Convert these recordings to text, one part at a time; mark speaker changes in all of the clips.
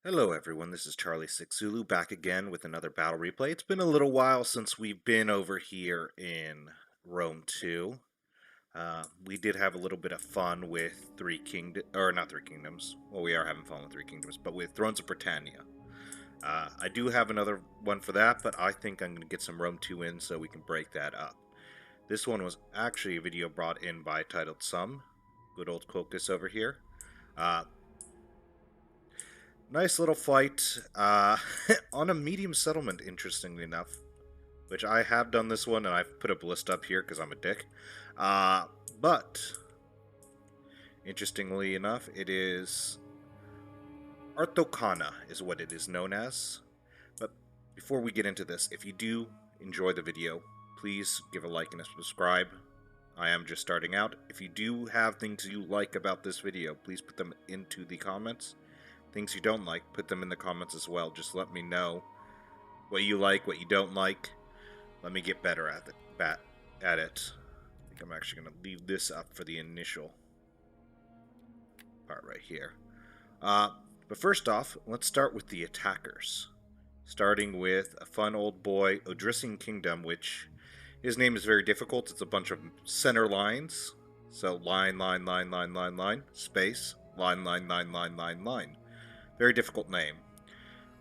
Speaker 1: Hello everyone, this is Charlie Six Zulu back again with another battle replay. It's been a little while since we've been over here in Rome 2. We did have a little bit of fun with Three Kingdoms, or not Three Kingdoms. Well, we are having fun with Three Kingdoms, but with Thrones of Britannia. I do have another one for that, but I think I'm going to get some Rome 2 in so we can break that up. This one was actually a video brought in by Titled Some, good old Cocus over here. Nice little fight on a medium settlement, interestingly enough. Which I have done this one, and I've put a list up here because I'm a dick. But, interestingly enough, it is Arthokana is what it is known as. But before we get into this, if you do enjoy the video, please give a like and a subscribe. I am just starting out. If you do have things you like about this video, please put them into the comments. Things you don't like, put them in the comments as well. Just let me know what you like, what you don't like. Let me get better at it. I think I'm actually going to leave this up for the initial part right here. But first off, let's start with the attackers. Starting with a fun old boy, Odrysian Kingdom, which his name is very difficult. It's a bunch of center lines. So line, space, line. Very difficult name.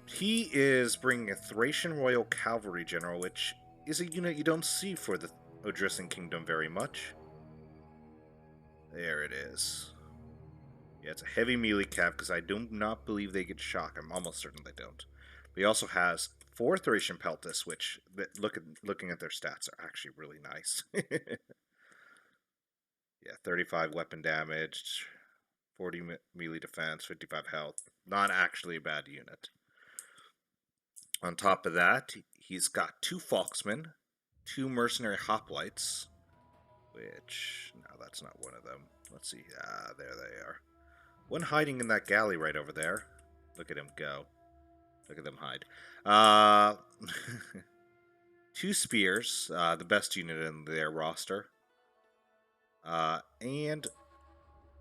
Speaker 1: He is bringing a Thracian Royal Cavalry General, which is a unit you don't see for the Odrysian Kingdom very much. There it is. Yeah, it's a heavy melee cap because I do not believe they get shock. I'm almost certain they don't. But he also has 4 Thracian Peltis, which, looking at their stats, are actually really nice. Yeah, 35 weapon damage, 40 melee defense, 55 health. Not actually a bad unit. On top of that, he's got 2 Falksmen, 2 Mercenary Hoplites, which, no, that's not one of them. Let's see, there they are. One hiding in that galley right over there. Look at him go. Look at them hide. 2 Spears, the best unit in their roster. And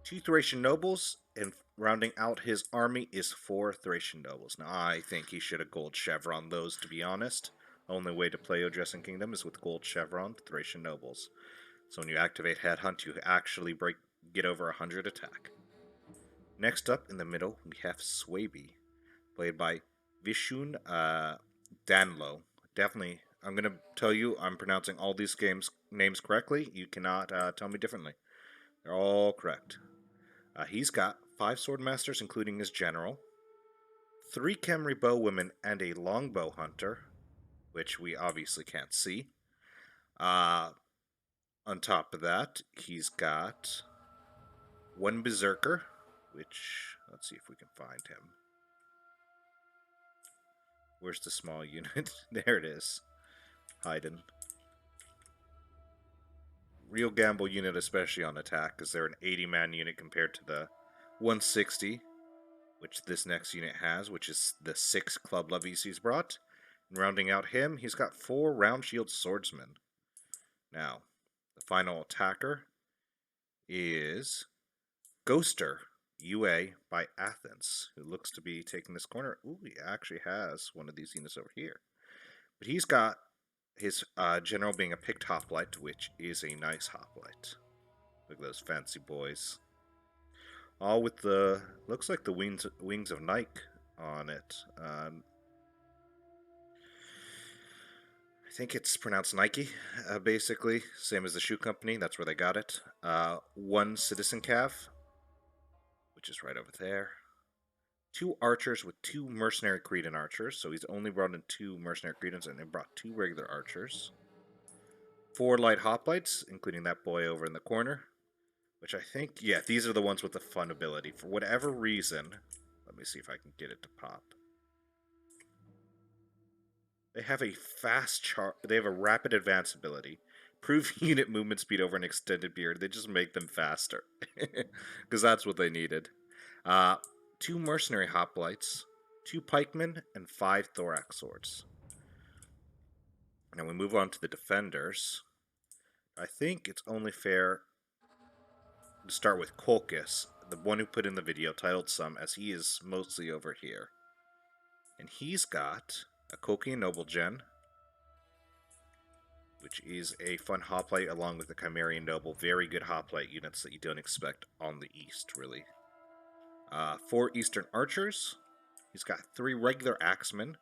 Speaker 1: 2 Thracian Nobles, and rounding out his army is 4 Thracian Nobles. Now, I think he should have gold chevron those, to be honest. Only way to play Odrysian Kingdom is with gold chevron Thracian Nobles. So when you activate Headhunt, you actually get over 100 attack. Next up, in the middle, we have Swaby, played by Vishun Danlo. Definitely, I'm going to tell you, I'm pronouncing all these names correctly. You cannot tell me differently. They're all correct. He's got 5 Swordmasters, including his general, 3 Khemri Bowwomen, and a Longbow Hunter, which we obviously can't see. On top of that, he's got 1 Berserker, which, let's see if we can find him. Where's the small unit? There it is. Hiding. Real gamble unit, especially on attack, because they're an 80-man unit compared to the 160, which this next unit has, which is the 6 club levies he's brought. And rounding out him, he's got 4 round shield swordsmen. Now, the final attacker is Ghoster UA by Athens, who looks to be taking this corner. Ooh, he actually has one of these units over here. But he's got his general being a picked hoplite, which is a nice hoplite. Look at those fancy boys. All with the, looks like the wings of Nike on it. I think it's pronounced Nike, basically. Same as the shoe company, that's where they got it. 1 Citizen Cav, which is right over there. 2 archers with 2 mercenary Cretan archers, so he's only brought in 2 mercenary Cretans and then brought 2 regular archers. 4 light hoplites, including that boy over in the corner, which I think, yeah, these are the ones with the fun ability. For whatever reason, let me see if I can get it to pop. They have a they have a rapid advance ability. Prove unit movement speed over an extended period. They just make them faster. Because that's what they needed. 2 mercenary hoplites, 2 pikemen, and 5 thorax swords. Now we move on to the defenders. I think it's only fair to start with Colchis, the one who put in the video titled Some, as he is mostly over here. And he's got a Kokian Noble Gen, which is a fun hoplite along with the Chimerian Noble. Very good hoplite units that you don't expect on the East, really. 4 Eastern Archers. He's got 3 regular Axemen,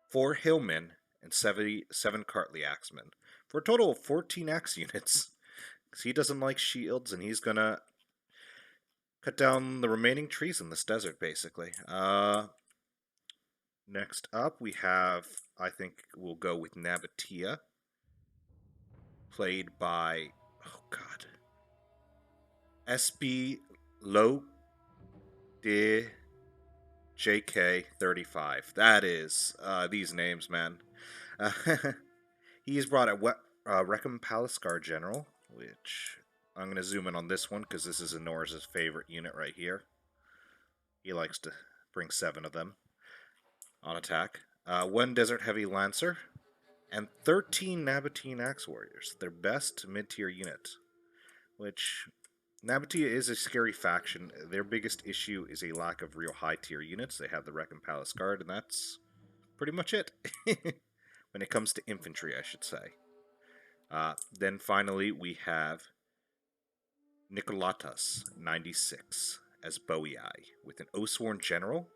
Speaker 1: 4 Hillmen, and 7 Cartley Axemen. For a total of 14 Axe units. Because he doesn't like shields, and he's gonna cut down the remaining trees in this desert, basically. Next up, we have, I think we'll go with Nabatea, played by, oh god, SB Lo de JK35. That is, these names, man. He's brought a Reckham Palaskar General, which I'm going to zoom in on this one because this is Norris's favorite unit right here. He likes to bring 7 of them on attack. 1 Desert Heavy Lancer, and 13 Nabatean Axe Warriors, their best mid-tier unit. Which, Nabatea is a scary faction. Their biggest issue is a lack of real high-tier units. They have the Reckham Palace Guard, and that's pretty much it. When it comes to infantry, I should say. Then finally, we have Nicolatas, 96, as Bowie Eye, with an Oathsworn General.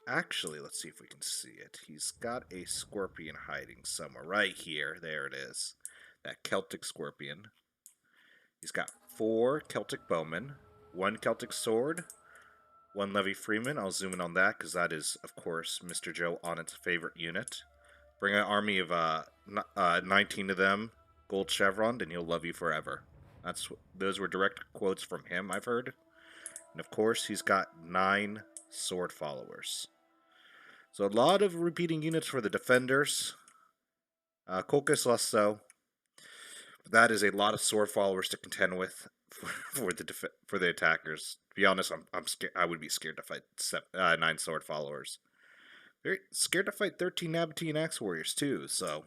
Speaker 1: Actually, let's see if we can see it. He's got a Scorpion hiding somewhere. Right here. There it is. That Celtic Scorpion. He's got 4 Celtic Bowmen, 1 Celtic Sword, 1 Levy Freeman. I'll zoom in on that because that is, of course, Mr. Joe Onnet's favorite unit. Bring an army of 19 of them, gold chevron, and he'll love you forever. Those were direct quotes from him, I've heard. And of course, he's got 9 sword followers. So a lot of repeating units for the defenders. Kolkis less so. But that is a lot of sword followers to contend with for the attackers. To be honest, I'm scared. I would be scared to fight 9 sword followers. Very scared to fight 13 Nabatean Axe Warriors too. So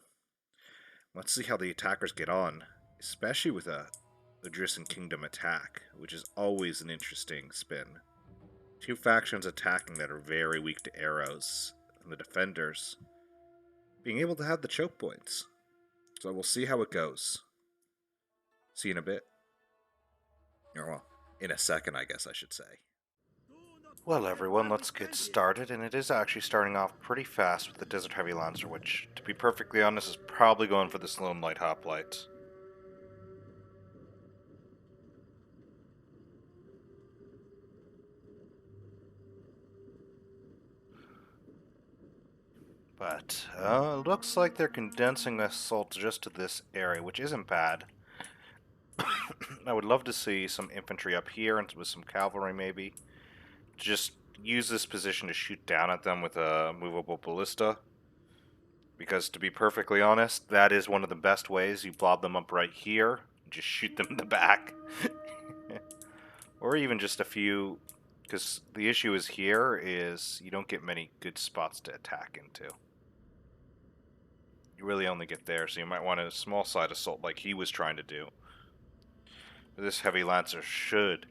Speaker 1: let's see how the attackers get on, especially with the Drissen Kingdom attack, which is always an interesting spin. 2 factions attacking that are very weak to arrows, and the defenders being able to have the choke points. So we'll see how it goes. See you in a bit. Or, well, in a second, I guess I should say. Well, everyone, let's get started, and it is actually starting off pretty fast with the Desert Heavy Lancer, which, to be perfectly honest, is probably going for the Sloan Light Hoplite. But, it looks like they're condensing the assault just to this area, which isn't bad. I would love to see some infantry up here, and with some cavalry maybe. Just use this position to shoot down at them with a movable ballista. Because, to be perfectly honest, that is one of the best ways. You blob them up right here, just shoot them in the back. Or even just a few, because the issue is here is you don't get many good spots to attack into. You really only get there, so you might want a small side assault like he was trying to do. But this Heavy Lancer should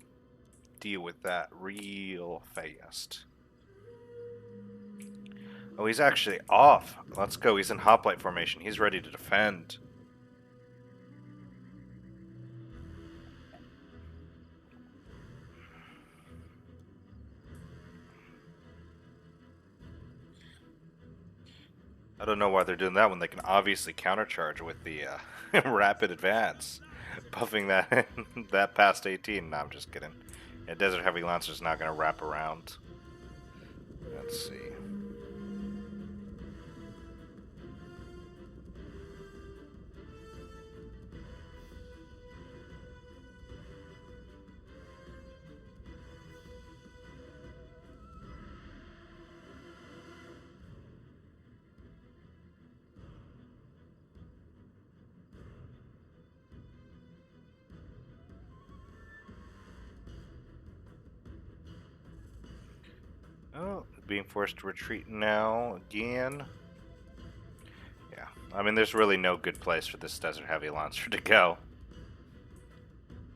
Speaker 1: deal with that real fast. Oh, he's actually off. Let's go. He's in hoplite formation. He's ready to defend. I don't know why they're doing that when they can obviously countercharge with the rapid advance. Buffing that past 18. No, I'm just kidding. Yeah, Desert Heavy Lancer's not going to wrap around. Let's see. Oh, being forced to retreat now again. Yeah, I mean, there's really no good place for this Desert Heavy Lancer to go.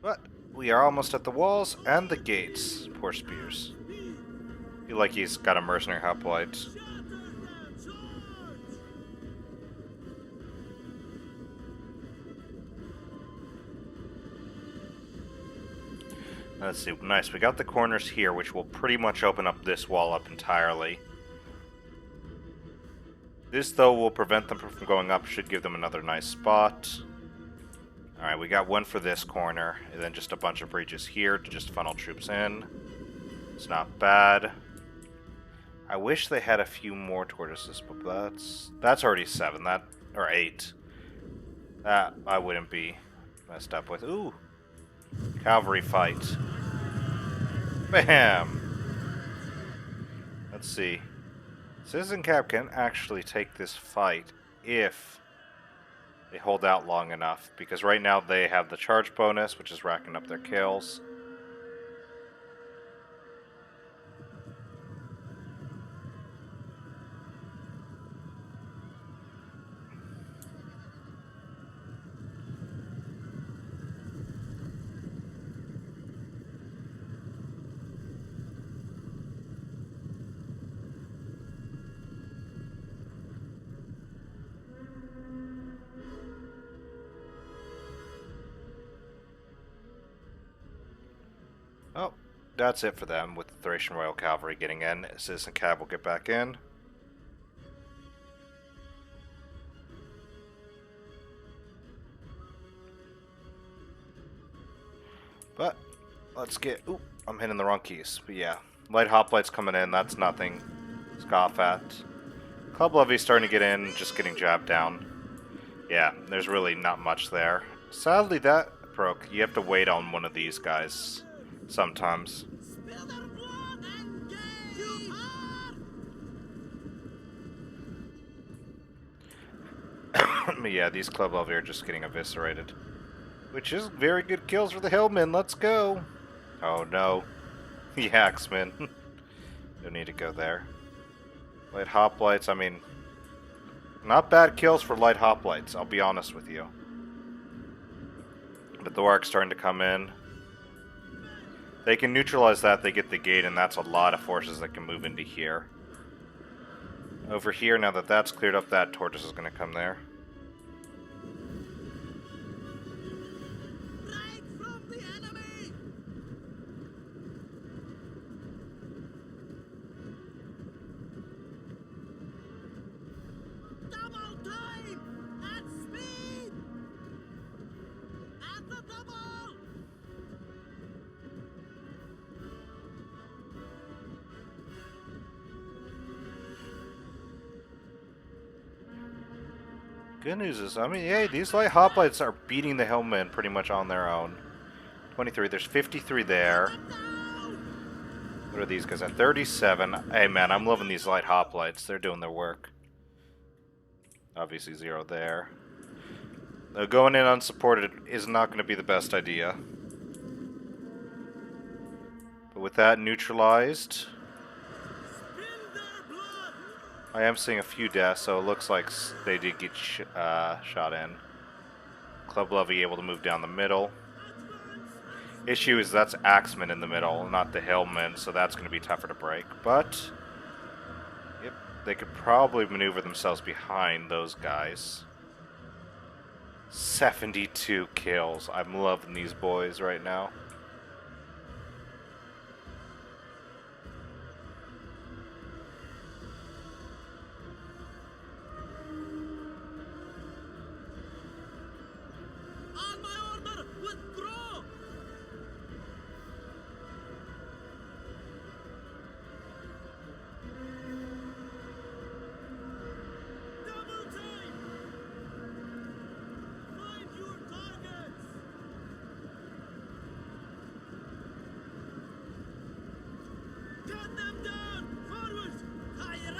Speaker 1: But we are almost at the walls and the gates. Poor Spears. I feel like he's got a mercenary hoplite. Let's see. Nice. We got the corners here, which will pretty much open up this wall up entirely. This, though, will prevent them from going up. Should give them another nice spot. Alright, we got one for this corner. And then just a bunch of breaches here to just funnel troops in. It's not bad. I wish they had a few more tortoises, but that's already 7. Or 8. That I wouldn't be messed up with. Ooh! Cavalry fight. Bam! Let's see. Citizen Cav can actually take this fight if they hold out long enough, because right now they have the charge bonus, which is racking up their kills. Oh, that's it for them, with the Thracian Royal Cavalry getting in. Citizen Cav will get back in. But, let's get... Ooh, I'm hitting the wrong keys. But yeah, Light Hoplites coming in, that's nothing to scoff at. Club Levy starting to get in, just getting jabbed down. Yeah, there's really not much there. Sadly, that broke. You have to wait on one of these guys sometimes. But yeah, these Club Levy are just getting eviscerated. Which is very good kills for the Hillmen. Let's go. Oh no. The Axemen. Don't need to go there. Light Hoplites, I mean, not bad kills for Light Hoplites, I'll be honest with you. But the Warwick's starting to come in. They can neutralize that, they get the gate, and that's a lot of forces that can move into here. Over here, now that that's cleared up, that Tortoise is going to come there. Good news is, I mean, hey, these Light Hoplites are beating the Hillmen pretty much on their own. 23, there's 53 there. What are these guys at? 37. Hey man, I'm loving these Light Hoplites. They're doing their work. Obviously 0 there. Going in unsupported is not going to be the best idea. But with that neutralized, I am seeing a few deaths, so it looks like they did get shot in. Club Levy able to move down the middle. Issue is that's Axemen in the middle, not the Hillmen, so that's going to be tougher to break. But yep, they could probably maneuver themselves behind those guys. 72 kills. I'm loving these boys right now.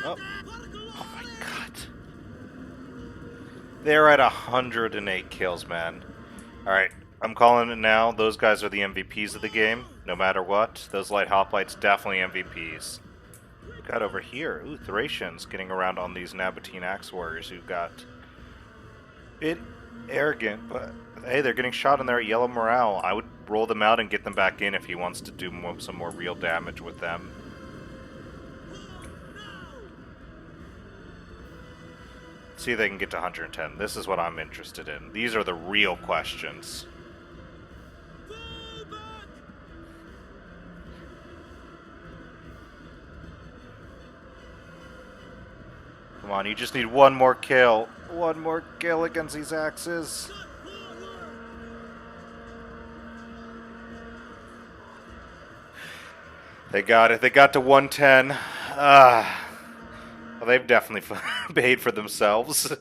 Speaker 1: Oh. Oh my god. They're at 108 kills, man. Alright, I'm calling it now. Those guys are the MVPs of the game, no matter what. Those Light Hoplites, definitely MVPs. Got over here. Ooh, Thracians getting around on these Nabatean Axe Warriors who got a bit arrogant, but hey, they're getting shot in their yellow morale. I would roll them out and get them back in if he wants to do some more real damage with them. See if they can get to 110. This is what I'm interested in. These are the real questions. on, you just need one more kill. One more kill against these axes. They got it. They got to 110. Well, they've definitely paid for themselves.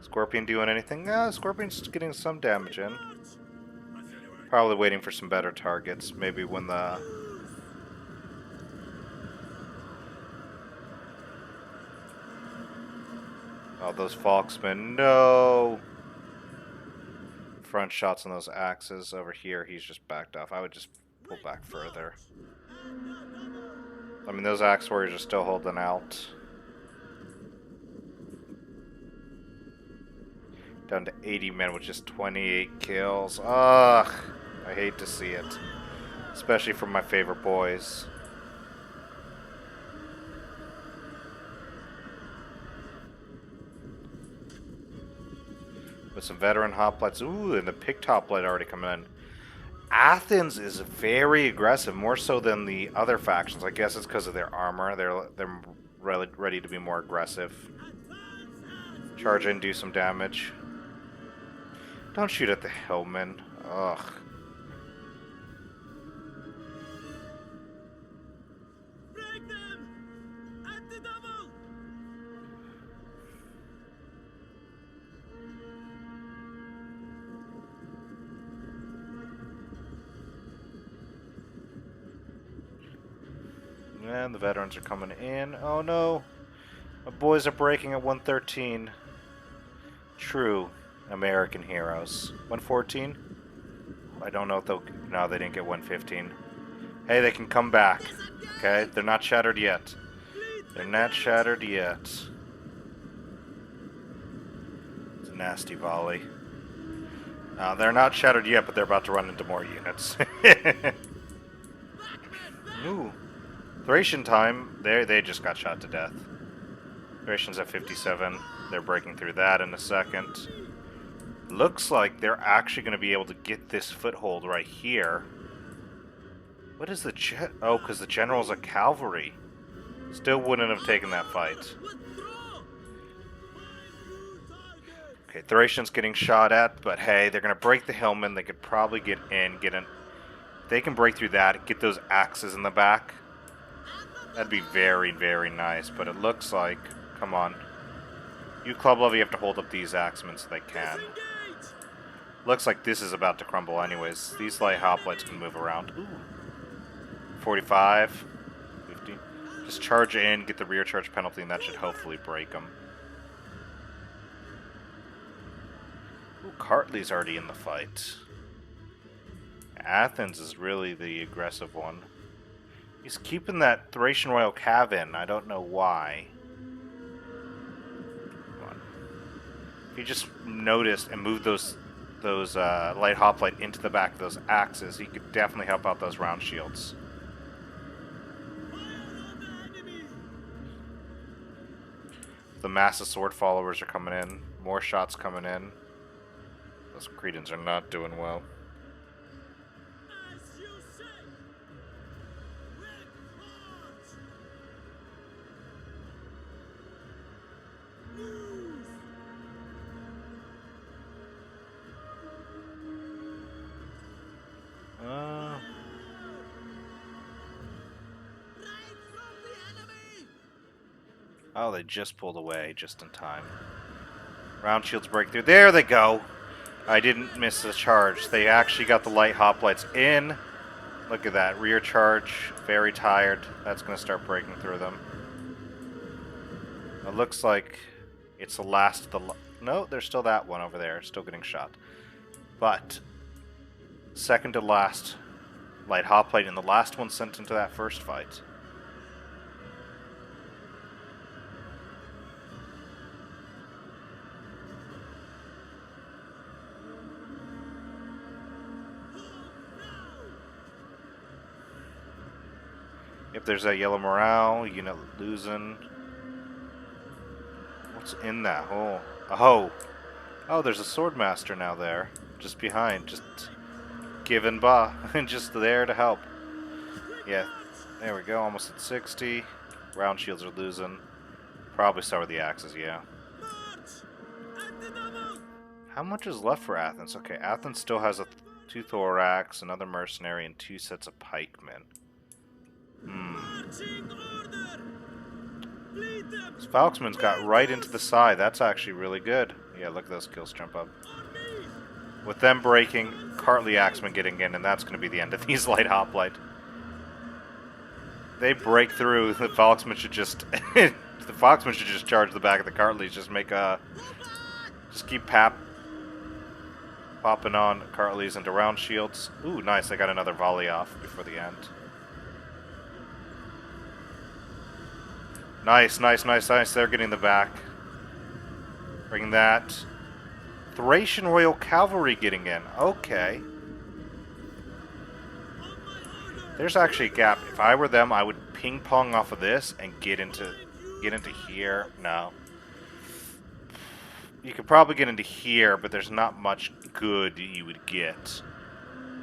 Speaker 1: Scorpion doing anything? Yeah, Scorpion's getting some damage in. Probably waiting for some better targets. Maybe when the... Oh, those Falksmen. No! Front shots on those axes. Over here, he's just backed off. I would just pull back further. I mean, those axe warriors are still holding out. Down to 80 men with just 28 kills. Ugh, I hate to see it. Especially from my favorite boys. With some veteran hoplites. Ooh, and the Pict hoplite already coming in. Athens is very aggressive, more so than the other factions. I guess it's because of their armor. They're ready to be more aggressive. Charge in, do some damage. Don't shoot at the hillmen. Ugh. And the veterans are coming in. Oh no! My boys are breaking at 113. True American heroes. 114? I don't know if they'll... No, they didn't get 115. Hey, they can come back. Okay? They're not shattered yet. They're not shattered yet. It's a nasty volley. They're not shattered yet, but they're about to run into more units. Ooh. Thracian time. They just got shot to death. Thracians at 57. They're breaking through that in a second. Looks like they're actually going to be able to get this foothold right here. What is the Oh, because the general's a cavalry. Still wouldn't have taken that fight. Okay, Thracian's getting shot at, but hey, they're going to break the hillmen. They could probably get in, They can break through that, get those axes in the back. That'd be very, very nice, but it looks like... Come on. You club level, you have to hold up these axemen so they can. Looks like this is about to crumble anyways. These light hoplites can move around. Ooh. 45. 50. Just charge in, get the rear charge penalty, and that should hopefully break them. Ooh, Kartli's already in the fight. Athens is really the aggressive one. He's keeping that Thracian Royal Cav in. I don't know why. Come on. If you just noticed and moved those light hoplite into the back of those axes, he could definitely help out those round shields. The massive sword followers are coming in. More shots coming in. Those Cretans are not doing well. Oh, they just pulled away just in time. Round shields break through. There they go! I didn't miss the charge. They actually got the light hoplites in. Look at that. Rear charge. Very tired. That's going to start breaking through them. It looks like it's the last of the... No, there's still that one over there. Still getting shot. But, second to last light hoplite, and the last one sent into that first fight. If there's that yellow morale, unit losing. What's in that hole? Oh! Oh, there's a swordmaster now there. Just behind. Just giving ba. And just there to help. Yeah. There we go. Almost at 60. Round shields are losing. Probably start with the axes, yeah. How much is left for Athens? Okay, Athens still has two thorax, another mercenary, and 2 sets of pikemen. This Falxman's got right into the side. That's actually really good. Yeah, look at those kills jump up. With them breaking, Kartli Axemen getting in, and that's going to be the end of these light hoplite. They break through. The Falxman should just the Foxman should just charge the back of the Kartlis. Just make just keep popping on Kartlis into round shields. Ooh, nice! They got another volley off before the end. Nice, nice, nice, nice. They're getting the back. Bring that. Thracian Royal Cavalry getting in. Okay. There's actually a gap. If I were them, I would ping pong off of this and get into here. No. You could probably get into here, but there's not much good you would get.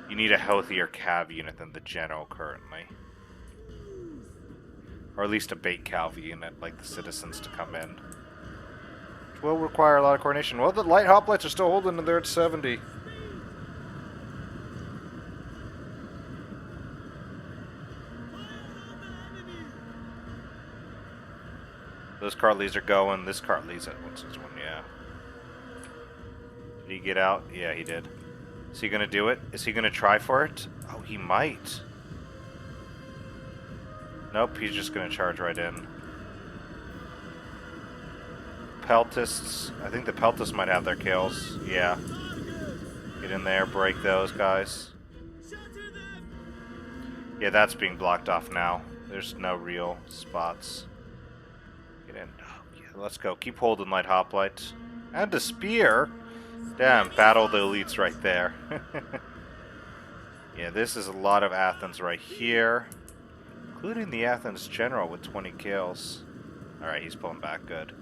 Speaker 1: You need a healthier cav unit than the general currently. Or at least a bait cav unit like the citizens to come in. Which will require a lot of coordination. Well, the light hoplites are still holding and they're at 70. Those Kartlis are going. This Kartli's at what's this one? Yeah. Did he get out? Yeah, he did. Is he gonna do it? Is he gonna try for it? Oh, he might. Nope, he's just gonna charge right in. Peltists. I think the Peltists might have their kills. Yeah. Get in there, break those guys. Yeah, that's being blocked off now. There's no real spots. Get in. Oh, yeah, let's go. Keep holding light hoplite. And a spear. Damn, battle the elites right there. Yeah, this is a lot of Athens right here. Including the Athens general with 20 kills. Alright, he's pulling back good.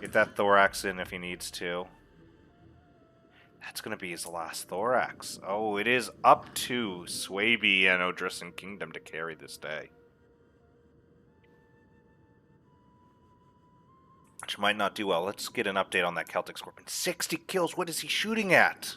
Speaker 1: Get that thorax in if he needs to. That's going to be his last thorax. Oh, it is up to Swaby and Odrissan Kingdom to carry this day. Which might not do well. Let's get an update on that Celtic Scorpion. 60 kills, what is he shooting at?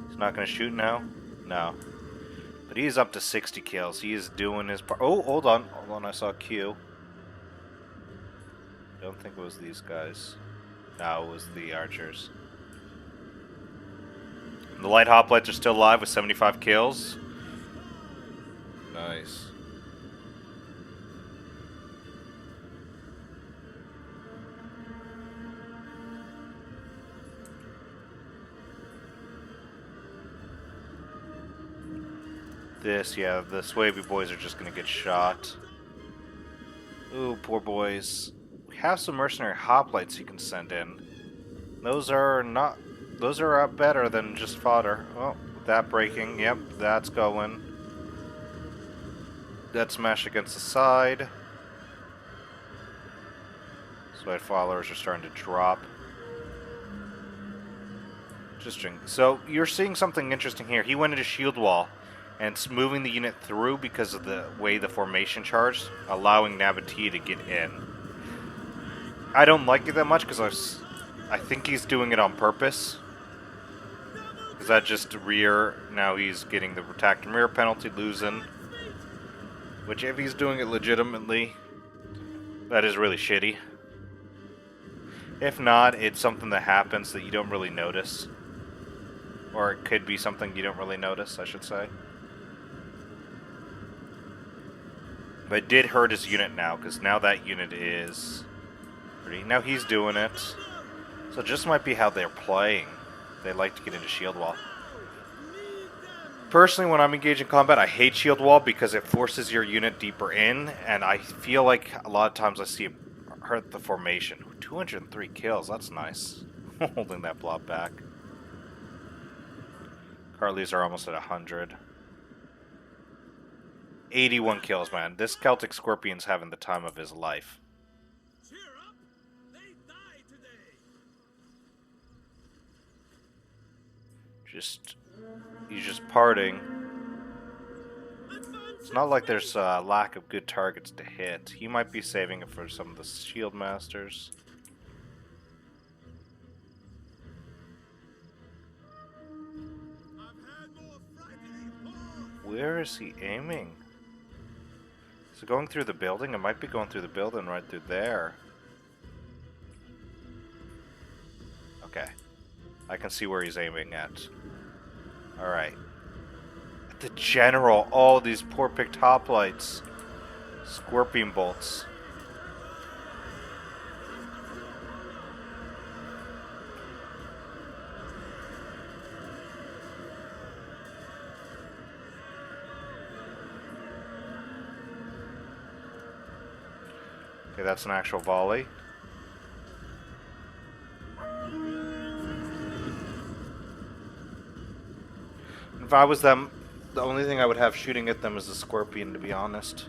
Speaker 1: He's not going to shoot now? No. But he's up to 60 kills. He is doing his part. Oh, hold on. Hold on, I saw Q. Don't think it was these guys. No, it was the archers. The light hoplites are still alive with 75 kills. Nice. This, yeah, the Swaby boys are just gonna get shot. Ooh, poor boys. We have some mercenary hoplites you can send in. Those are better than just fodder. Oh, that breaking, yep, that's going. That smash against the side. Sweat followers are starting to drop. Interesting. So, you're seeing something interesting here. He went into shield wall. And it's moving the unit through because of the way the formation charged, allowing Nabati to get in. I don't like it that much because I think he's doing it on purpose. Because that just rear, now he's getting the attack and rear penalty, losing. Which if he's doing it legitimately, that is really shitty. If not, it's something that happens that you don't really notice. Or it could be something you don't really notice, I should say. But it did hurt his unit now, because now that unit is pretty... Now he's doing it. So it just might be how they're playing. They like to get into shield wall. Personally, when I'm engaged in combat, I hate shield wall because it forces your unit deeper in, and I feel like a lot of times I see it hurt the formation. 203 kills, that's nice. Holding that blob back. Kartlis are almost at 100. 81 kills, man. This Celtic Scorpion's having the time of his life. He's just parting. It's not like there's a lack of good targets to hit. He might be saving it for some of the shield masters. Where is he aiming? Is it going through the building? It might be going through the building right through there. Okay. I can see where he's aiming at. Alright. The general. Oh, these poor picked hoplites. Scorpion bolts. Okay, that's an actual volley. If I was them, the only thing I would have shooting at them is the scorpion, to be honest.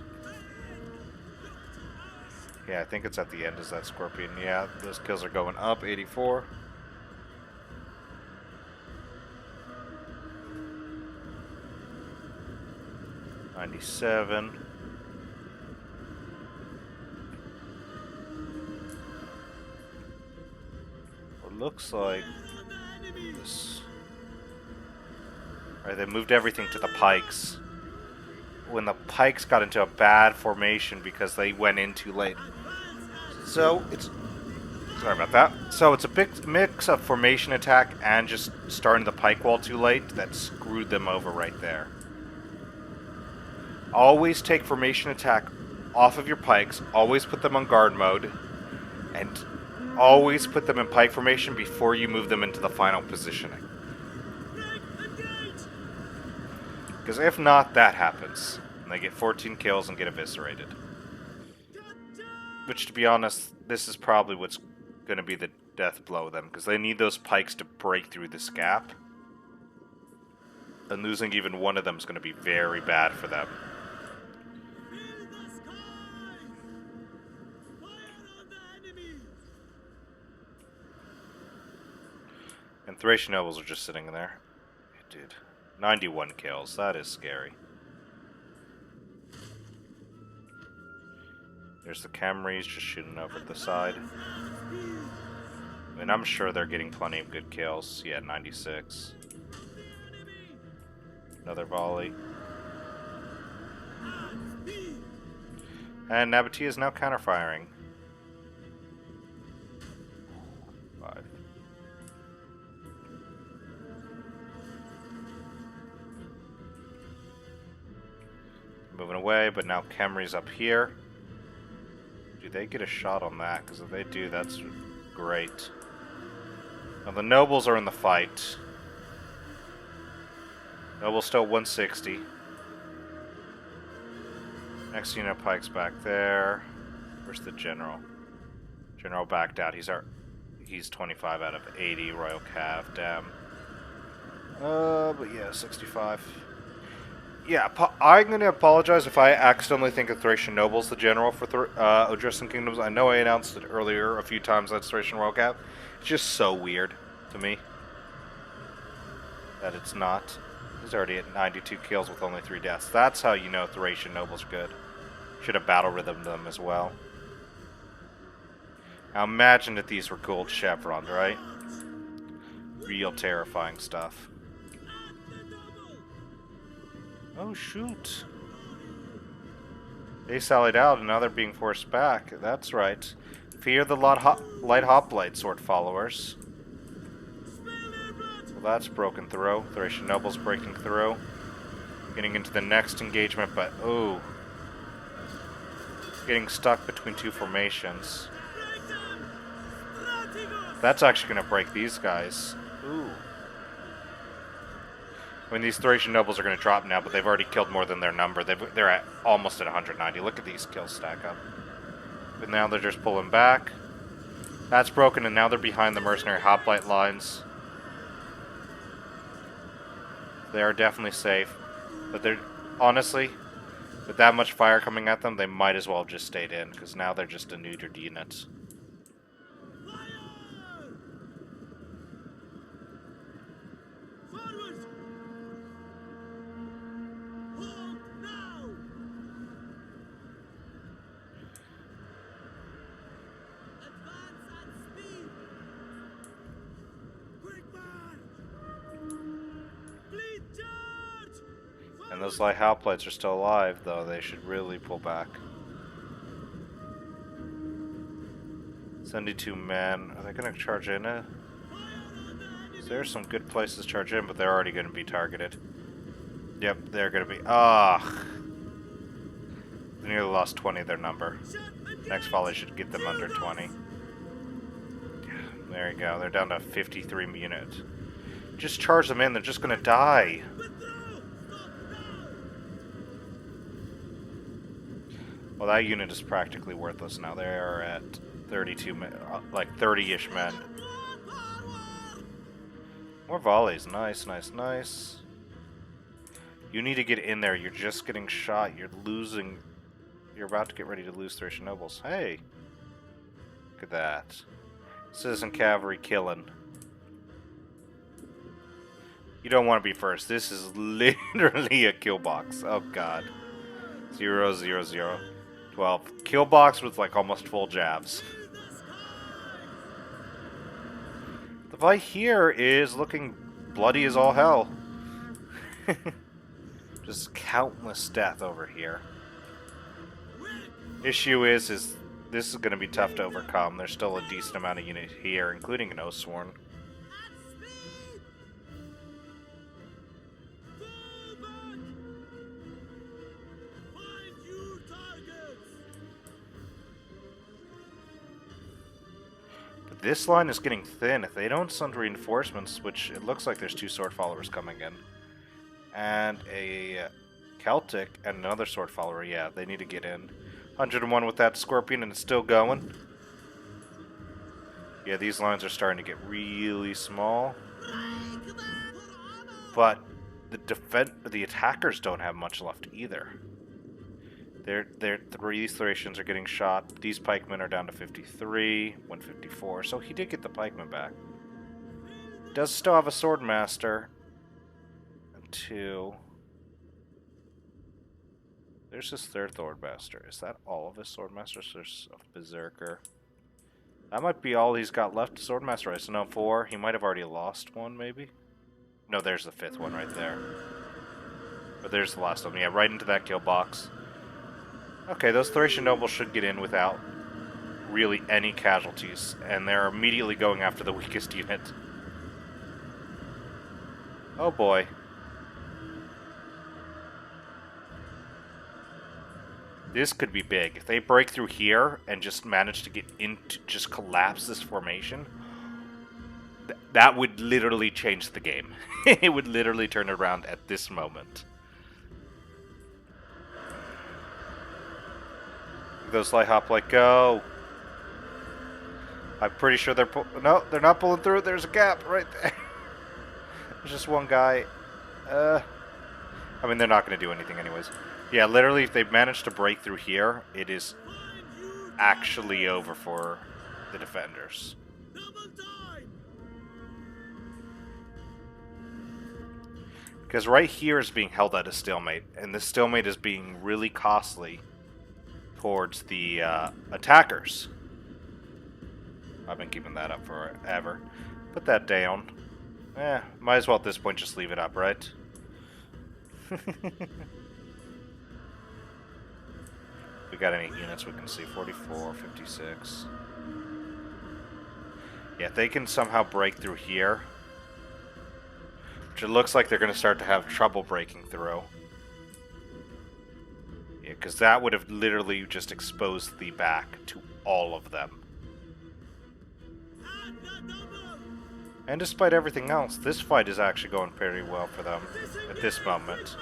Speaker 1: Yeah, I think it's at the end is that scorpion. Yeah, those kills are going up, 84. $97. It looks like this. Alright, they moved everything to the pikes. When the pikes got into a bad formation because they went in too late. So, it's... Sorry about that. So, it's a big mix of formation attack and just starting the pike wall too late that screwed them over right there. Always take formation attack off of your pikes. Always put them on guard mode. And always put them in pike formation before you move them into the final positioning. Because if not, that happens. And they get 14 kills and get eviscerated. Which, to be honest, this is probably what's going to be the death blow of them. Because they need those pikes to break through this gap. And losing even one of them is going to be very bad for them. And Thracian nobles are just sitting there. Dude. 91 kills. That is scary. There's the Camrys just shooting over the side. I mean, I'm sure they're getting plenty of good kills. Yeah, 96. Another volley. And Nabatea is now counterfiring. 5. Moving away, but now Khemri's up here. Do they get a shot on that? Because if they do, that's great. Now the nobles are in the fight. Nobles still 160. Next unit Pike's back there. Where's the general? General backed out. He's 25 out of 80. Royal Cav, damn. But yeah, 65. Yeah, I'm going to apologize if I accidentally think of Thracian Nobles the general for Odrysian Kingdoms. I know I announced it earlier a few times that's Thracian Royal Cav. It's just so weird to me that it's not. He's already at 92 kills with only 3 deaths. That's how you know Thracian Nobles are good. Should have battle rhythmed them as well. Now imagine if these were gold chevrons, right? Real terrifying stuff. Oh, shoot. They sallied out, and now they're being forced back. That's right. Fear the light hoplite, sword followers. Well, that's broken through. Thracian Nobles breaking through. Getting into the next engagement, but, ooh. Getting stuck between 2 formations. That's actually going to break these guys. Ooh. I mean, these Thracian Nobles are going to drop now, but they've already killed more than their number. They're at almost at 190. Look at these kills stack up. But now they're just pulling back. That's broken, and now they're behind the mercenary hoplite lines. They are definitely safe. But they're, honestly, with that much fire coming at them, they might as well have just stayed in, because now they're just a neutered unit. And those light hoplites are still alive, though. They should really pull back. 72 men. Are they going to charge in it? There's some good places to charge in, but they're already going to be targeted. Yep, they're going to be... Ah! They nearly lost 20 of their number. Next volley should get them under 20. There you go. They're down to 53 units. Just charge them in. They're just going to die. Well, that unit is practically worthless now. They are at 32 men, like 30-ish men. More volleys. Nice, nice, nice. You need to get in there. You're just getting shot. You're losing. You're about to get ready to lose Thracian nobles. Hey. Look at that. Citizen cavalry killing. You don't want to be first. This is literally a kill box. Oh, God. 0, 0, 0. 12. Kill box with like almost full jabs. The fight here is looking bloody as all hell. Just countless death over here. Issue is this is going to be tough to overcome. There's still a decent amount of unit here, including an Oathsworn. This line is getting thin. If they don't send reinforcements, which it looks like there's 2 sword followers coming in, and a Celtic and another sword follower, yeah, they need to get in. 101 with that Scorpion, and it's still going. Yeah, these lines are starting to get really small. But the attackers don't have much left either. These Thracians are getting shot. These pikemen are down to 53, 154. So he did get the pikemen back. Does still have a swordmaster. 2. There's his 3rd swordmaster. Is that all of his swordmasters? There's a berserker. That might be all he's got left. Swordmaster, right? So no, 4. He might have already lost one, maybe. No, there's the 5th one right there. But there's the last one. Yeah, right into that kill box. Okay, those Thracian nobles should get in without really any casualties, and they're immediately going after the weakest unit. Oh boy. This could be big. If they break through here and just manage to get into, just collapse this formation, that would literally change the game. It would literally turn around at this moment. Those light hoplite go. I'm pretty sure they're no, they're not pulling through. There's a gap right there. There's just one guy. I mean, they're not going to do anything anyways. Yeah, literally, if they manage to break through here, it is actually over for the defenders. Because right here is being held at a stalemate, and this stalemate is being really costly towards the attackers. I've been keeping that up forever. Put that down. Might as well at this point just leave it up, right? We got any units we can see? 44, 56. Yeah, if they can somehow break through here, which it looks like they're going to start to have trouble breaking through. Yeah, because that would have literally just exposed the back to all of them. And despite everything else, this fight is actually going pretty well for them at this moment.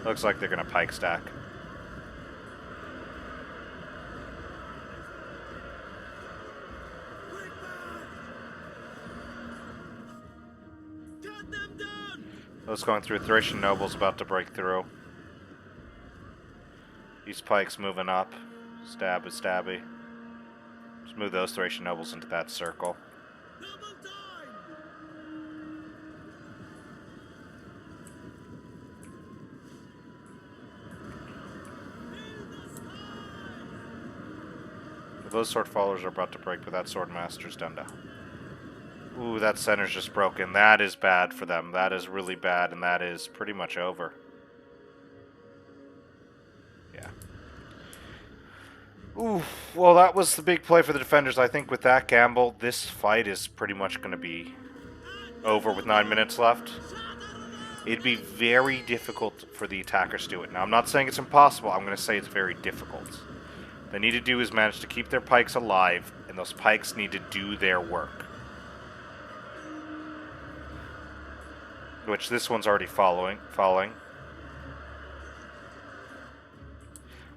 Speaker 1: Looks like they're going to pike stack. Those going through. Thracian nobles about to break through. These pikes moving up. Stabby, stabby. Just move those Thracian nobles into that circle. Those sword followers are about to break, but that sword master's done to Ooh, that center's just broken. That is bad for them. That is really bad, and that is pretty much over. Yeah. Ooh, well, that was the big play for the defenders. I think with that gamble, this fight is pretty much going to be over with 9 minutes left. It'd be very difficult for the attackers to do it. Now, I'm not saying it's impossible. I'm going to say it's very difficult. What they need to do is manage to keep their pikes alive, and those pikes need to do their work. Which this one's already falling.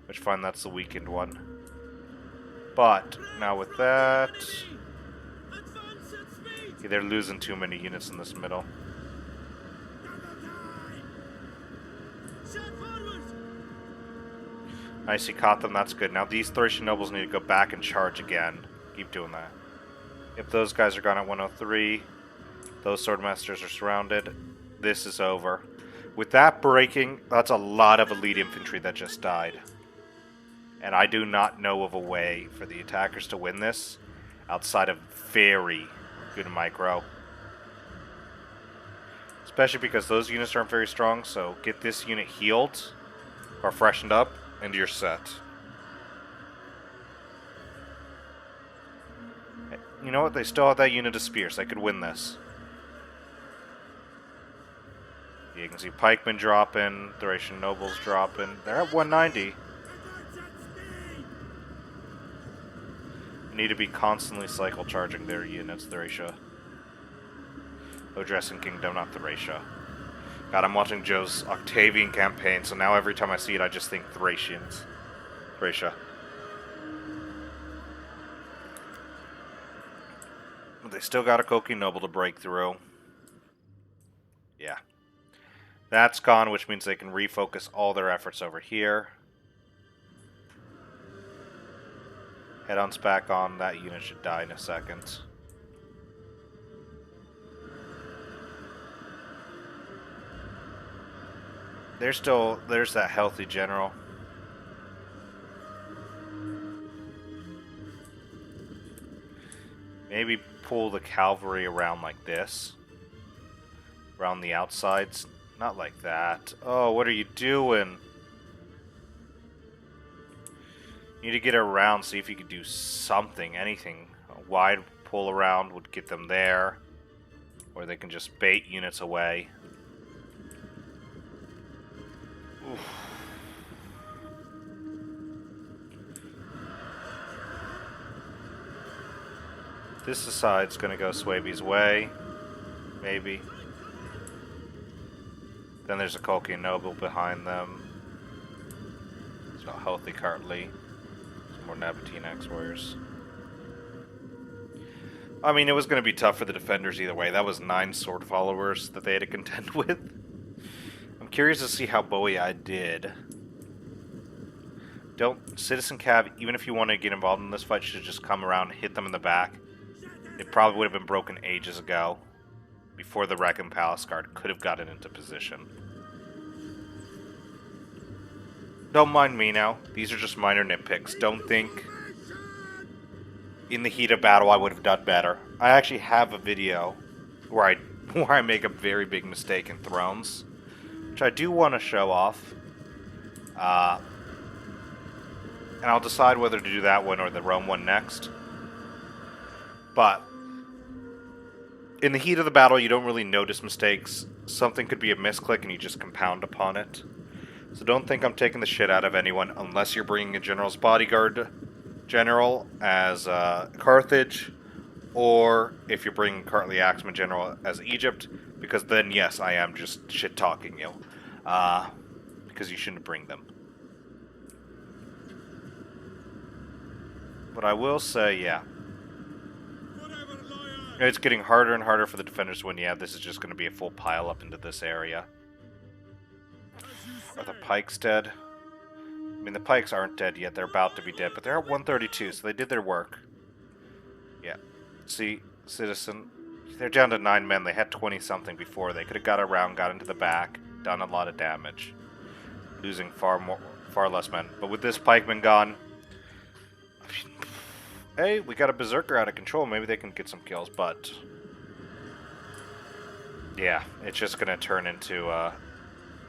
Speaker 1: Which, fine, that's the weakened one. But, now with that... yeah, they're losing too many units in this middle. Nice, he caught them, that's good. Now these Thracian nobles need to go back and charge again. Keep doing that. If those guys are gone at 103, those swordmasters are surrounded. This is over. With that breaking, that's a lot of elite infantry that just died. And I do not know of a way for the attackers to win this outside of very good micro. Especially because those units aren't very strong, so get this unit healed or freshened up and you're set. You know what? They still have that unit of spears. They could win this. You can see pikemen dropping, Thracian nobles dropping. They're at 190. Need to be constantly cycle charging their units, Thracia. Odrescent Kingdom, not Thracia. God, I'm watching Joe's Octavian campaign, so now every time I see it, I just think Thracians. Thracia. They still got a Koki Noble to break through. Yeah. That's gone, which means they can refocus all their efforts over here. Head-on's back on. That unit should die in a second. There's that healthy general. Maybe pull the cavalry around like this. Around the outsides. Not like that. Oh, what are you doing? You need to get around, see if you could do something, anything. A wide pull around would get them there. Or they can just bait units away. Oof. This side's gonna go Swaby's way. Maybe. Then there's a Colchian Noble behind them. There's no healthy Cartley. Some more Nabatean Axe-Warriors. I mean, it was going to be tough for the defenders either way. That was 9 sword followers that they had to contend with. I'm curious to see how Boii did. Citizen Cav, even if you want to get involved in this fight, should just come around and hit them in the back. It probably would have been broken ages ago. Before the Wreck and Palace Guard could have gotten into position. Don't mind me now. These are just minor nitpicks. Don't think in the heat of battle I would have done better. I actually have a video where I make a very big mistake in Thrones, which I do want to show off. And I'll decide whether to do that one or the Rome one next. But in the heat of the battle, you don't really notice mistakes. Something could be a misclick and you just compound upon it. So don't think I'm taking the shit out of anyone unless you're bringing a General's Bodyguard General as Carthage, or if you're bringing Cartley Axeman General as Egypt, because then, yes, I am just shit-talking you. Because you shouldn't bring them. But I will say, yeah. It's getting harder and harder for the defenders to win. Yeah, this is just going to be a full pile up into this area. Are the pikes dead? I mean, the pikes aren't dead yet. They're about to be dead, but they're at 132, so they did their work. Yeah. See, Citizen, they're down to 9 men. They had 20-something before. They could have got around, got into the back, done a lot of damage. Losing far less men. But with this pikeman gone, hey, we got a berserker out of control. Maybe they can get some kills, but Yeah, it's just gonna turn into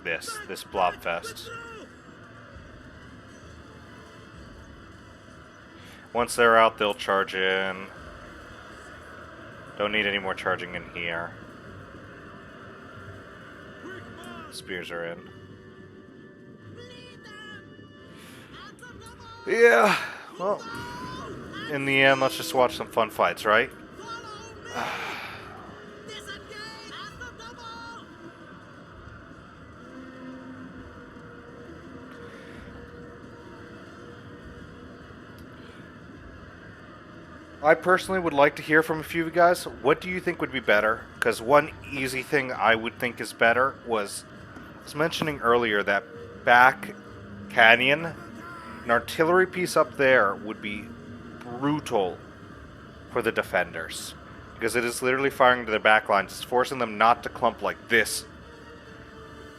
Speaker 1: this blobfest. Once they're out, they'll charge in. Don't need any more charging in here. Spears are in. Yeah, well, in the end, let's just watch some fun fights, right? I personally would like to hear from a few of you guys. What do you think would be better? Because one easy thing I would think is better was, I was mentioning earlier that back canyon, an artillery piece up there would be brutal for the defenders. Because it is literally firing to their back lines. It's forcing them not to clump like this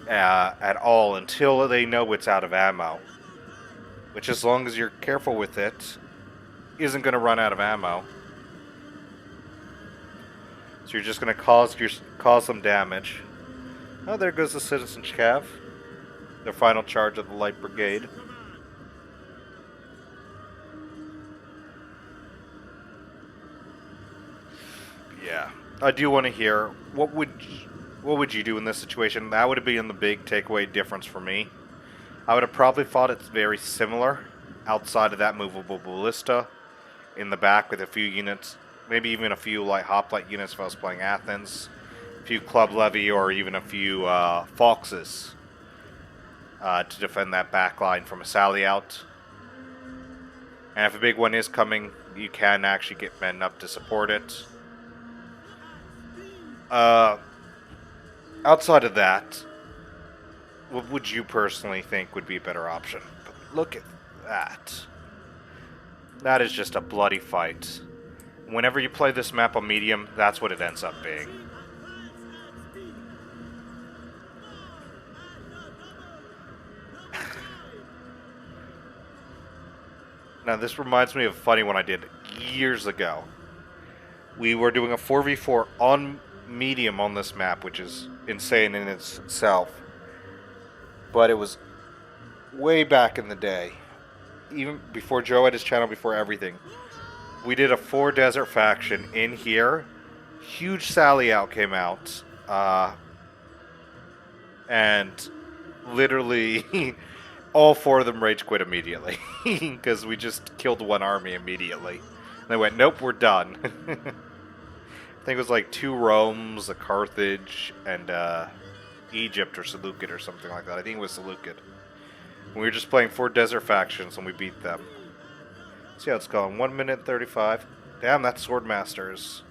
Speaker 1: at all until they know it's out of ammo. Which, as long as you're careful with it, isn't going to run out of ammo. So you're just going to cause them damage. Oh, there goes the Citizen Cav. Their final charge of the Light Brigade. Yeah, I do want to hear what would you do in this situation? That would have been the big takeaway difference for me. I would have probably thought it's very similar outside of that movable ballista in the back with a few units, maybe even a few light hoplite units if I was playing Athens, a few club levy, or even a few foxes to defend that back line from a sally out. And if a big one is coming, you can actually get men up to support it. Outside of that, what would you personally think would be a better option? But look at that. That is just a bloody fight. Whenever you play this map on medium, that's what it ends up being. Now, this reminds me of a funny one I did years ago. We were doing a 4v4 on medium on this map, which is insane in itself. But it was way back in the day. Even before Joe had his channel, before everything. We did a 4 desert faction in here. Huge sally out came out. And literally all 4 of them rage quit immediately. Because we just killed one army immediately. And they went, nope, we're done. I think it was like 2 Romes, a Carthage, and Egypt or Seleucid or something like that. I think it was Seleucid. We were just playing 4 desert factions and we beat them. See how it's going. 1 minute 35. Damn, that Swordmaster's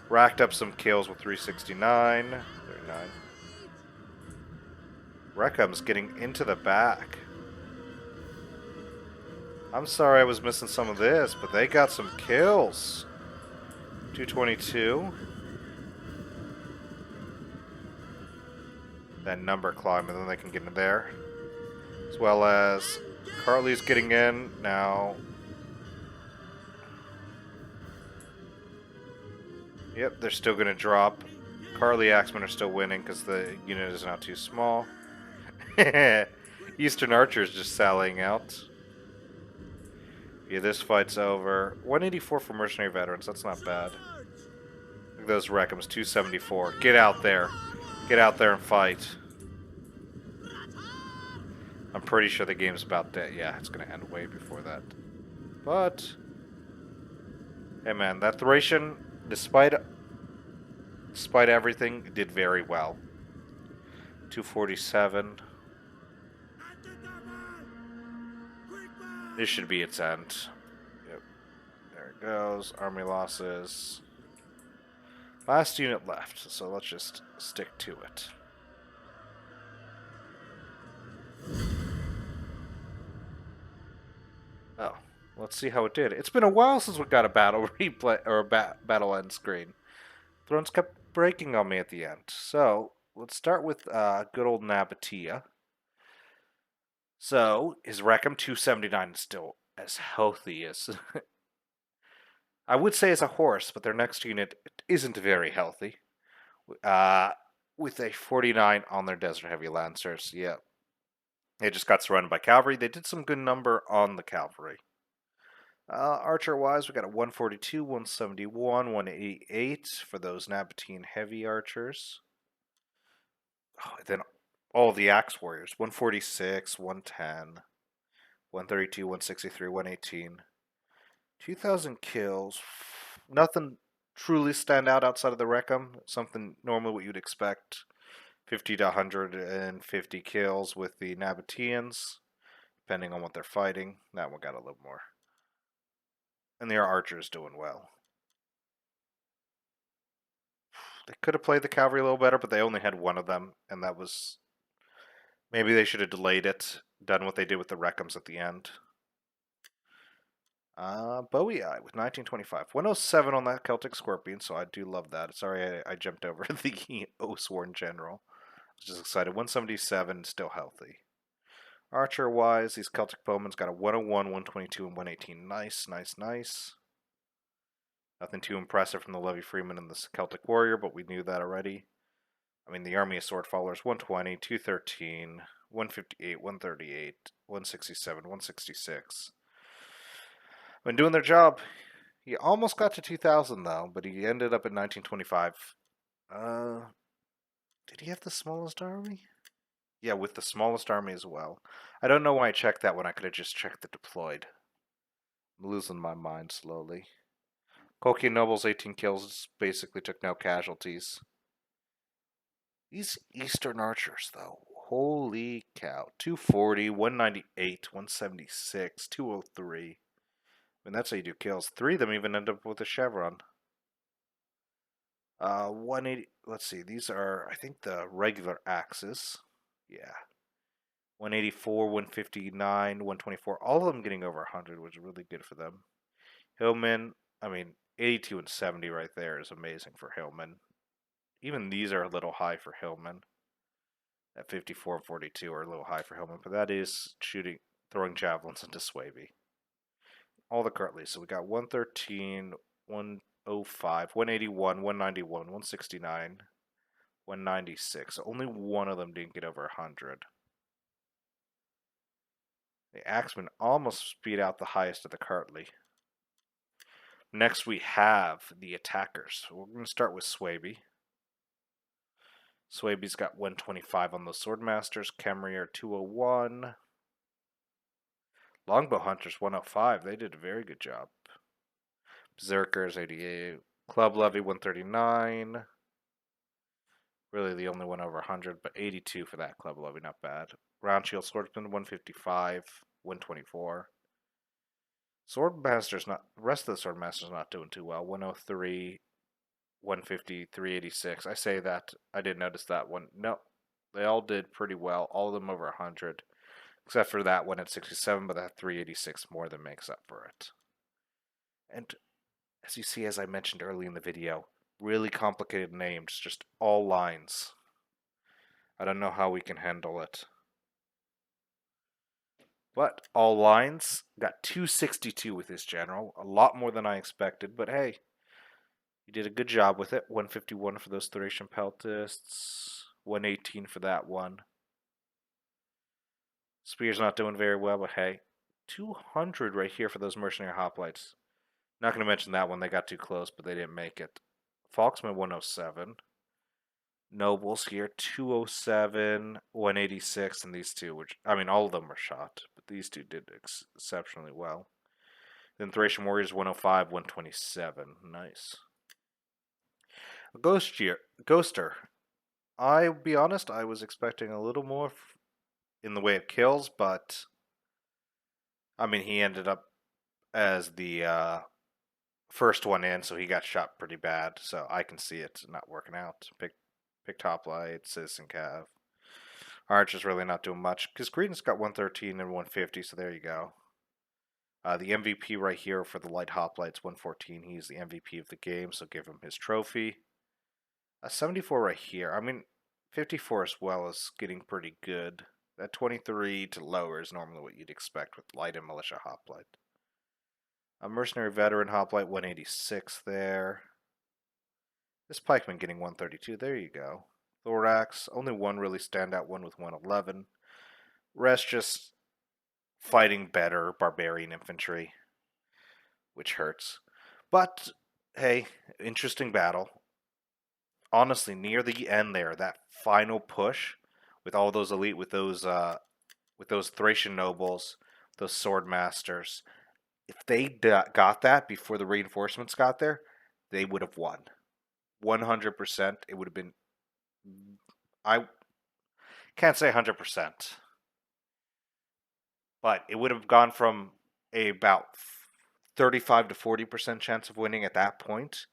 Speaker 1: racked up some kills with 369. 39. Reckham's getting into the back. I'm sorry I was missing some of this, but they got some kills. 222. That number climb, and then they can get in there. As well as Carly's getting in now. Yep, they're still going to drop. Carly Axemen are still winning because the unit is not too small. Eastern Archers just sallying out. Yeah, this fight's over. 184 for mercenary veterans, that's not bad. Look at those Reckhams, 274. Get out there. Get out there and fight. I'm pretty sure the game's about dead. Yeah, it's going to end way before that. But, hey man, that Thracian, despite everything, did very well. 247. This should be its end. Yep. There it goes. Army losses. Last unit left, so let's just stick to it. Oh, let's see how it did. It's been a while since we got a battle replay or a battle end screen. Thrones kept breaking on me at the end. So let's start with good old Nabatea. So his Reckham 279 is still as healthy as I would say as a horse, but their next unit isn't very healthy. with a 49 on their Desert Heavy Lancers. Yeah. They just got surrounded by cavalry. They did some good number on the cavalry. Archer-wise, we got a 142, 171, 188 for those Nabatean heavy archers. Oh, then all the axe warriors, 146, 110, 132, 163, 118. 2,000 kills. Nothing truly stand out outside of the Reckham. Something normally what you'd expect. 50 to 150 kills with the Nabateans, depending on what they're fighting. That one got a little more. And their archers doing well. They could have played the cavalry a little better, but they only had one of them, and that was... Maybe they should have delayed it, done what they did with the Reckhams at the end. Bowie Eye with 1925. 107 on that Celtic Scorpion, so I do love that. Sorry I jumped over the Oathsworn General. I was just excited. 177, still healthy. Archer-wise, these Celtic Bowmen's got a 101, 122, and 118. Nice, nice, nice. Nothing too impressive from the Levy Freeman and the Celtic Warrior, but we knew that already. I mean, the Army of Sword Followers, 120, 213, 158, 138, 167, 166. Been doing their job. He almost got to 2,000, though, but he ended up at 1925. Did he have the smallest army? Yeah, with the smallest army as well. I don't know why I checked that when I could have just checked the deployed. I'm losing my mind slowly. Colchian Nobles, 18 kills, basically took no casualties. These Eastern Archers, though, holy cow. 240, 198, 176, 203. I mean, that's how you do kills. 3 of them even end up with a chevron. 180, let's see, these are, I think, the regular axes. Yeah. 184, 159, 124, all of them getting over 100 was really good for them. Hillman, I mean, 82 and 70 right there is amazing for Hillman. Even these are a little high for Hillman. At 54 and 42 are a little high for Hillman, but that is throwing javelins into Swaby. All the Kirtleys. So we got 113, 105, 181, 191, 169, 196. Only one of them didn't get over 100. The Axemen almost beat out the highest of the Kirtley. Next we have the attackers. We're going to start with Swaby. Swaby's got 125 on the Swordmasters. Kemrier 201. Longbow Hunters 105. They did a very good job. Berserkers 88. Club Levy 139. Really the only one over 100, but 82 for that Club Levy, not bad. Round Shield Swordsman 155, 124. Swordmasters not. The rest of the Swordmasters not doing too well. 103, 150, 386. I say that I didn't notice that one. No, they all did pretty well. All of them over 100, except for that one at 67. But that 386 more than makes up for it. And as you see, as I mentioned early in the video, really complicated names, just all lines. I don't know how we can handle it. But all lines got 262 with this general. A lot more than I expected, but hey, he did a good job with it. 151 for those Thracian Peltists. 118 for that one. Spear's not doing very well, but hey, 200 right here for those Mercenary Hoplites. Not going to mention that one. They got too close, but they didn't make it. Falksman 107. Nobles here 207, 186, and these two, which, I mean, all of them were shot, but these two did exceptionally well. Then Thracian Warriors 105, 127. Nice. Ghoster. I'll be honest, I was expecting a little more in the way of kills, but I mean, he ended up as the first one in, so he got shot pretty bad, so I can see it not working out. Picked Hoplite, Citizen Cav. Archer's really not doing much, because Credence got 113 and 150, so there you go. The MVP right here for the Light Hoplites, 114. He's the MVP of the game, so give him his trophy. 74 right here. I mean, 54 as well is getting pretty good. That 23 to lower is normally what you'd expect with Light and Militia Hoplite. A Mercenary Veteran Hoplite, 186 there. This Pikeman getting 132. There you go. Thorax. Only one really standout one with 111. Rest just fighting better barbarian infantry, which hurts. But hey, interesting battle. Honestly, near the end there, that final push with all those elite, with those Thracian nobles, those sword masters, if they got that before the reinforcements got there, they would have won. 100%. It would have been. I can't say 100%, but it would have gone from about 35 to 40% chance of winning at that point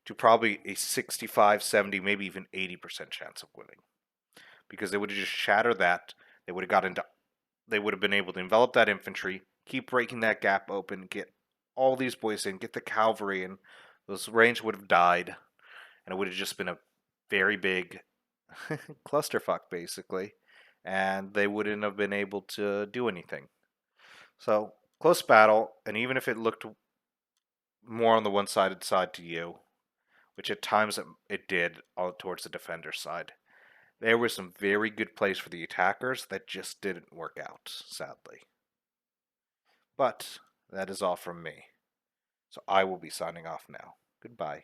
Speaker 1: to probably a 65, 70, maybe even 80% chance of winning. Because they would have just shattered that. They would have got into. They would have been able to envelop that infantry, keep breaking that gap open, get all these boys in, get the cavalry in. Those range would have died, and it would have just been a very big clusterfuck, basically, and they wouldn't have been able to do anything. So, close battle, and even if it looked more on the one-sided side to you, which at times it did, all towards the defender side, there were some very good plays for the attackers that just didn't work out, sadly. But that is all from me. So I will be signing off now. Goodbye.